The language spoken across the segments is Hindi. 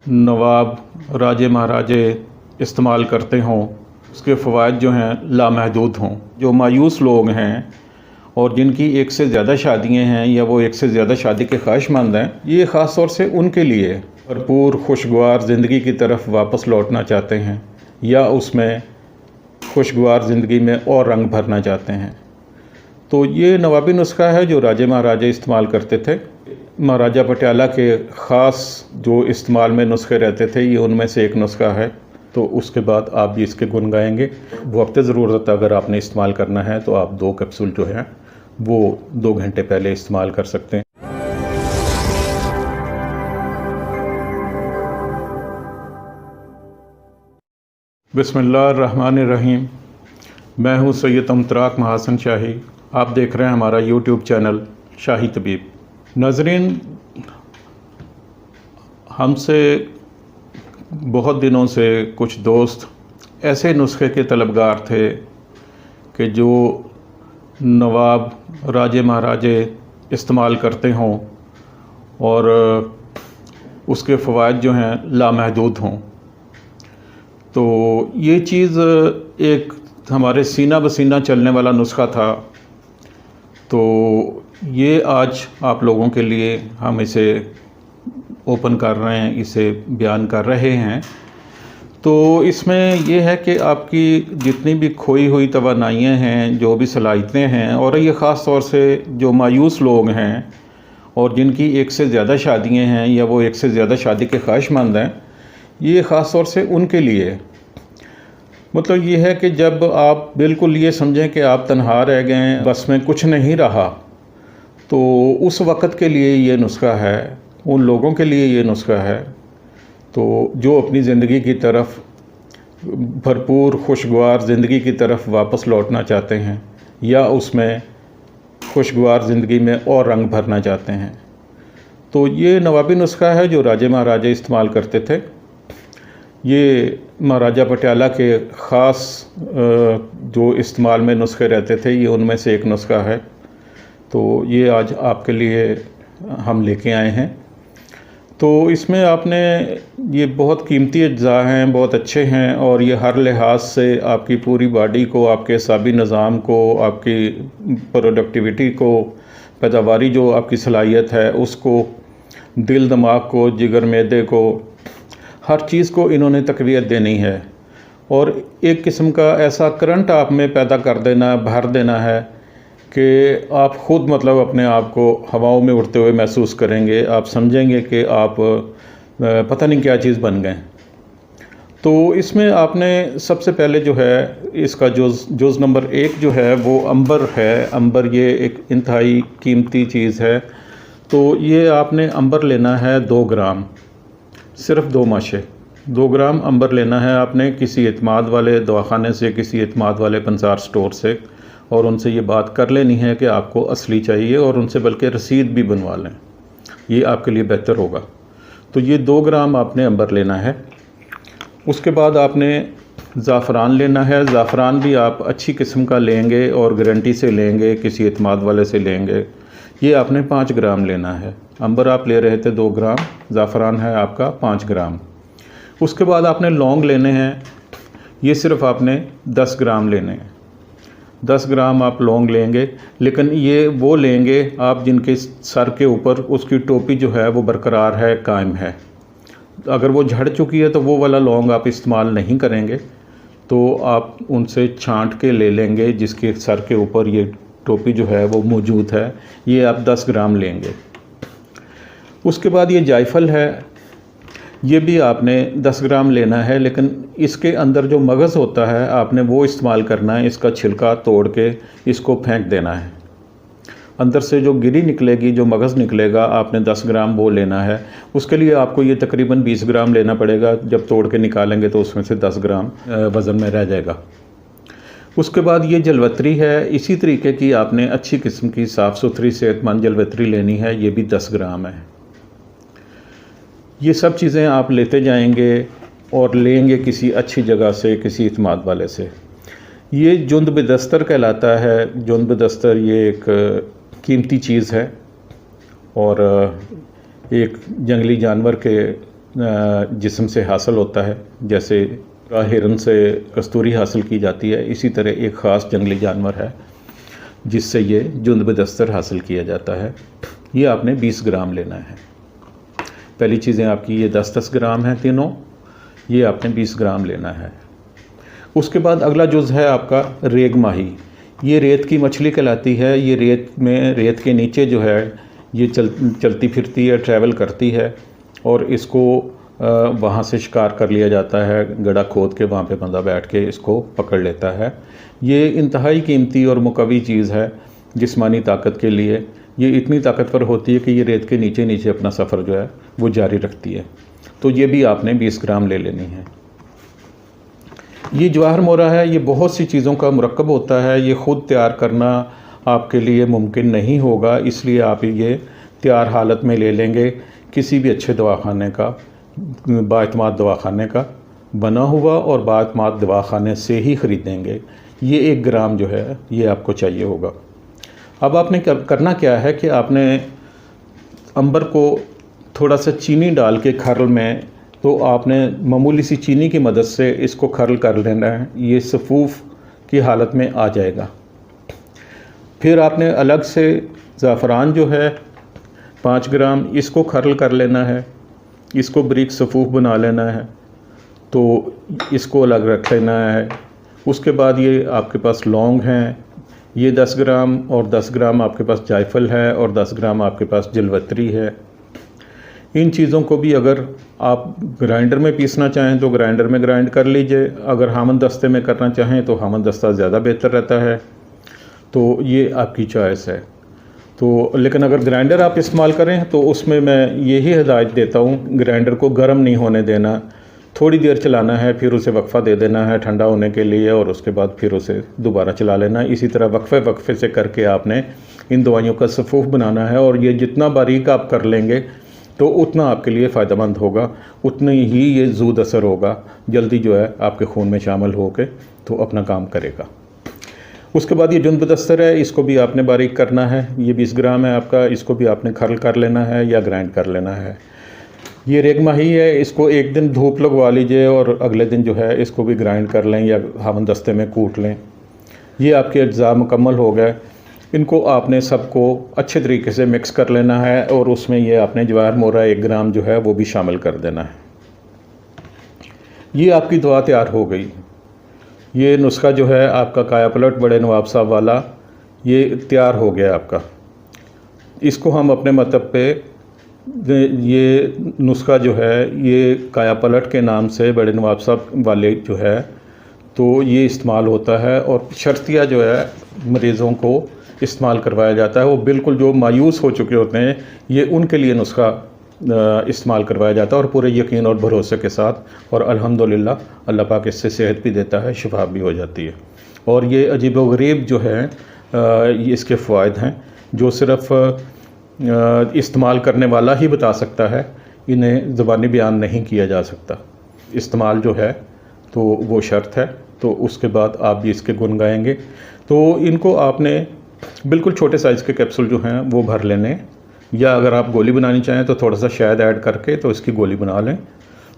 नवाब राजे महाराजे इस्तेमाल करते हों, उसके फ़वाइद जो हैं लामहदूद हों। जो मायूस लोग हैं और जिनकी एक से ज़्यादा शादियाँ हैं या वो एक से ज़्यादा शादी के ख्वाहिशमंद हैं, ये ख़ास तौर से उनके लिए भरपूर खुशगवार ज़िंदगी की तरफ वापस लौटना चाहते हैं या उसमें खुशगवार ज़िंदगी में और रंग भरना चाहते हैं। तो ये नवाबी नुस्खा है जो राजे महाराजे इस्तेमाल करते थे। महाराजा पटियाला के ख़ास जो इस्तेमाल में नुस्खे रहते थे, ये उनमें से एक नुस्खा है। तो उसके बाद आप भी इसके गुण गाएंगे। वक्त ज़रूरत अगर आपने इस्तेमाल करना है तो आप 2 कैप्सूल जो हैं वो 2 घंटे पहले इस्तेमाल कर सकते हैं। बिस्मिल्लाहिर्रहमानिर्रहीम। मैं हूँ सैयद अमतराक महासन शाही। आप देख रहे हैं हमारा यूट्यूब चैनल शाही तबीब। नाज़रीन, हमसे बहुत दिनों से कुछ दोस्त ऐसे नुस्खे के तलबगार थे कि जो नवाब राजे महाराजे इस्तेमाल करते हों और उसके फ़वाइद जो हैं लामहदूद हों। तो ये चीज़ एक हमारे सीना बसीना चलने वाला नुस्खा था। तो ये आज आप लोगों के लिए हम इसे ओपन कर रहे हैं, इसे बयान कर रहे हैं। तो इसमें ये है कि आपकी जितनी भी खोई हुई तवानाइयाँ हैं, जो भी सलाहियतें हैं, और ये ख़ास तौर से जो मायूस लोग हैं और जिनकी एक से ज़्यादा शादियाँ हैं या वो एक से ज़्यादा शादी के ख्वाहिशमंद हैं, ये ख़ास तौर से उनके लिए। मतलब ये है कि जब आप बिल्कुल ये समझें कि आप तन्हा रह गए हैं, बस में कुछ नहीं रहा, तो उस वक़्त के लिए ये नुस्खा है, उन लोगों के लिए ये नुस्खा है तो जो अपनी ज़िंदगी की तरफ भरपूर खुशगवार ज़िंदगी की तरफ वापस लौटना चाहते हैं या उसमें खुशगवार ज़िंदगी में और रंग भरना चाहते हैं। तो ये नवाबी नुस्खा है जो राजे महाराजे इस्तेमाल करते थे। ये महाराजा पटियाला के ख़ास जो इस्तेमाल में नुस्खे रहते थे, ये उनमें से एक नुस्खा है। तो ये आज आपके लिए हम लेके आए हैं। तो इसमें आपने ये बहुत कीमती अज्जा हैं, बहुत अच्छे हैं और ये हर लिहाज से आपकी पूरी बॉडी को, आपके असाबी निज़ाम को, आपकी प्रोडक्टिविटी को, पैदावारी जो आपकी सलाहियत है उसको, दिल दिमाग को, जिगर मैदे को, हर चीज़ को इन्होंने तक़वियत देनी है और एक किस्म का ऐसा करंट आप में पैदा कर देना, भर देना है कि आप ख़ुद मतलब अपने आप को हवाओं में उड़ते हुए महसूस करेंगे। आप समझेंगे कि आप पता नहीं क्या चीज़ बन गए। तो इसमें आपने सबसे पहले जो है इसका जुज़ नंबर 1 जो है वो अंबर है। अंबर ये एक इंतहाई कीमती चीज़ है। तो ये आपने अंबर लेना है 2 ग्राम, सिर्फ़ 2 माशे 2 ग्राम अंबर लेना है आपने किसी एतमाद वाले दवाखाने से, किसी एतमाद वाले पंसार स्टोर से, और उनसे ये बात कर लेनी है कि आपको असली चाहिए और उनसे बल्कि रसीद भी बनवा लें, ये आपके लिए बेहतर होगा। तो ये 2 ग्राम आपने अंबर लेना है। उसके बाद आपने ज़ाफ़रान लेना है। ज़ाफ़रान भी आप अच्छी किस्म का लेंगे और गारंटी से लेंगे, किसी एतमाद वाले से लेंगे। ये आपने 5 ग्राम लेना है। अंबर आप ले रहे थे 2 ग्राम, ज़ाफ़रान है आपका 5 ग्राम। उसके बाद आपने लौंग लेने हैं। ये सिर्फ़ आपने 10 ग्राम लेने हैं। 10 ग्राम आप लौंग लेंगे, लेकिन ये वो लेंगे आप जिनके सर के ऊपर उसकी टोपी जो है वो बरकरार है, कायम है। अगर वो झड़ चुकी है तो वो वाला लौंग आप इस्तेमाल नहीं करेंगे। तो आप उनसे छांट के ले लेंगे जिसके सर के ऊपर ये टोपी जो है वो मौजूद है। ये आप 10 ग्राम लेंगे। उसके बाद ये जायफल है, ये भी आपने 10 ग्राम लेना है, लेकिन इसके अंदर जो मगज़ होता है आपने वो इस्तेमाल करना है। इसका छिलका तोड़ के इसको फेंक देना है। अंदर से जो गिरी निकलेगी, जो मगज़ निकलेगा, आपने 10 ग्राम वो लेना है। उसके लिए आपको ये तकरीबन 20 ग्राम लेना पड़ेगा। जब तोड़ के निकालेंगे तो उसमें से 10 ग्राम वज़न में रह जाएगा। उसके बाद ये जलवतरी है। इसी तरीके की आपने अच्छी किस्म की साफ़ सुथरी सेहतमंद जलवतरी लेनी है। ये भी 10 ग्राम है। ये सब चीज़ें आप लेते जाएंगे और लेंगे किसी अच्छी जगह से, किसी इत्माद वाले से। ये जुंद बिदस्तर कहलाता है। जुंद बिदस्तर ये एक कीमती चीज़ है और एक जंगली जानवर के जिस्म से हासिल होता है, जैसे हिरन से कस्तूरी हासिल की जाती है, इसी तरह एक ख़ास जंगली जानवर है जिससे ये जुंद बदस्तर हासिल किया जाता है। ये आपने 20 ग्राम लेना है। पहली चीज़ें आपकी ये 10-10 ग्राम हैं तीनों, ये आपने 20 ग्राम लेना है। उसके बाद अगला जुज़ है आपका रेग माही। ये रेत की मछली कहलाती है। ये रेत के नीचे जो है ये चलती फिरती है, ट्रैवल करती है, और इसको वहाँ से शिकार कर लिया जाता है। गड्ढा खोद के वहाँ पे बंदा बैठ के इसको पकड़ लेता है। ये इंतहाई कीमती और मुकवी चीज़ है जिस्मानी ताकत के लिए। ये इतनी ताकतवर होती है कि ये रेत के नीचे नीचे अपना सफ़र जो है वो जारी रखती है। तो ये भी आपने 20 ग्राम ले लेनी है। ये जवाहर मोरा है, ये बहुत सी चीज़ों का मुरक्कब होता है। ये ख़ुद तैयार करना आपके लिए मुमकिन नहीं होगा, इसलिए आप ये तैयार हालत में ले लेंगे किसी भी अच्छे दवाखाने का, बाएतमाद दवाखाने का बना हुआ, और बाएतमाद दवाखाने से ही ख़रीदेंगे। ये 1 ग्राम जो है ये आपको चाहिए होगा। अब आपने करना क्या है कि आपने अंबर को थोड़ा सा चीनी डाल के खरल में, तो आपने मामूली सी चीनी की मदद से इसको खरल कर लेना है। ये सफ़ूफ़ की हालत में आ जाएगा। फिर आपने अलग से ज़ाफ़रान जो है 5 ग्राम, इसको खरल कर लेना है। इसको बारीक सफ़ूफ़ बना लेना है, तो इसको अलग रख लेना है। उसके बाद ये आपके पास लौंग हैं, ये 10 ग्राम, और 10 ग्राम आपके पास जायफल है, और 10 ग्राम आपके पास जलवत्री है। इन चीज़ों को भी अगर आप ग्राइंडर में पीसना चाहें तो ग्राइंडर में ग्राइंड कर लीजिए। अगर हामन दस्ते में करना चाहें तो हामन दस्ता ज़्यादा बेहतर रहता है। तो ये आपकी चॉइस है। तो लेकिन अगर ग्राइंडर आप इस्तेमाल करें तो उसमें मैं यही हिदायत देता हूँ, ग्राइंडर को गर्म नहीं होने देना, थोड़ी देर चलाना है, फिर उसे वक्फ़ा दे देना है ठंडा होने के लिए, और उसके बाद फिर उसे दोबारा चला लेना है। इसी तरह वक्फ़े से करके आपने इन दवाइयों का सफ़ूफ़ बनाना है, और ये जितना बारीक आप कर लेंगे तो उतना आपके लिए फ़ायदेमंद होगा, उतनी ही ये ज़ूद असर होगा, जल्दी जो है आपके खून में शामिल होकर तो अपना काम करेगा। उसके बाद ये जुंद बदस्तर है, इसको भी आपने बारीक करना है। ये 20 ग्राम है आपका, इसको भी आपने खरल कर लेना है या ग्राइंड कर लेना है। ये रेग माही है, इसको एक दिन धूप लगवा लीजिए और अगले दिन जो है इसको भी ग्राइंड कर लें या हामन दस्ते में कूट लें। ये आपके अज्जा मुकम्मल हो गए। इनको आपने सबको अच्छे तरीके से मिक्स कर लेना है, और उसमें ये आपने जवाहर मोरा 1 ग्राम जो है वो भी शामिल कर देना है। ये आपकी दवा तैयार हो गई। ये नुस्खा जो है आपका काया पलट बड़े नवाब साहब वाला, ये तैयार हो गया आपका। इसको हम अपने मतलब पे, ये नुस्खा जो है ये काया पलट के नाम से बड़े नवाब साहब वाले जो है तो ये इस्तेमाल होता है, और शर्तिया जो है मरीज़ों को इस्तेमाल करवाया जाता है। वो बिल्कुल जो मायूस हो चुके होते हैं, ये उनके लिए नुस्खा इस्तेमाल करवाया जाता है, और पूरे यकीन और भरोसे के साथ, और अल्हम्दुलिल्लाह अल्लाह पाक इससे सेहत भी देता है, शिफा भी हो जाती है। और ये अजीब व गरीब जो है ये इसके फ़वाइद हैं जो सिर्फ़ इस्तेमाल करने वाला ही बता सकता है, इन्हें ज़बानी बयान नहीं किया जा सकता। इस्तेमाल जो है तो वो शर्त है, तो उसके बाद आप भी इसके गुण गाएंगे। तो इनको आपने बिल्कुल छोटे साइज़ के कैप्सूल जो हैं वो भर लेने, या अगर आप गोली बनानी चाहें तो थोड़ा सा शहद ऐड करके तो इसकी गोली बना लें,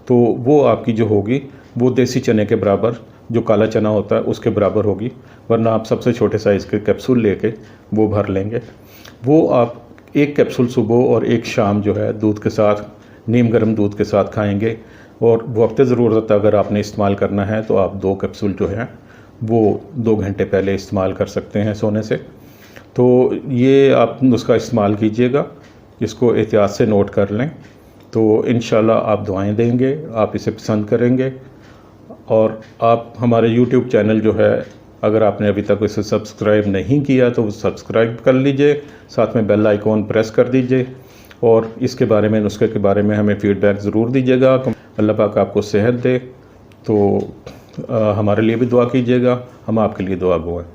तो वो आपकी जो होगी वो देसी चने के बराबर, जो काला चना होता है उसके बराबर होगी। वरना आप सबसे छोटे साइज़ के कैप्सूल लेके वो भर लेंगे। वो आप 1 कैप्सूल सुबह और 1 शाम जो है दूध के साथ, नीम गर्म दूध के साथ खाएंगे, और वक्त ज़रूरत अगर आपने इस्तेमाल करना है तो आप 2 कैप्सूल जो हैं वो 2 घंटे पहले इस्तेमाल कर सकते हैं सोने से। तो ये आप नुस्खा इस्तेमाल कीजिएगा, इसको एहतियात से नोट कर लें, तो इंशाल्लाह आप दुआएं देंगे, आप इसे पसंद करेंगे। और आप हमारे YouTube चैनल जो है, अगर आपने अभी तक इसे सब्सक्राइब नहीं किया तो सब्सक्राइब कर लीजिए, साथ में बेल आइकॉन प्रेस कर दीजिए, और इसके बारे में, नुस्खे के बारे में हमें फ़ीडबैक ज़रूर दीजिएगा। अल्लाह पाक आपको सेहत दे। तो हमारे लिए भी दुआ कीजिएगा, हम आपके लिए दुआ गो हैं।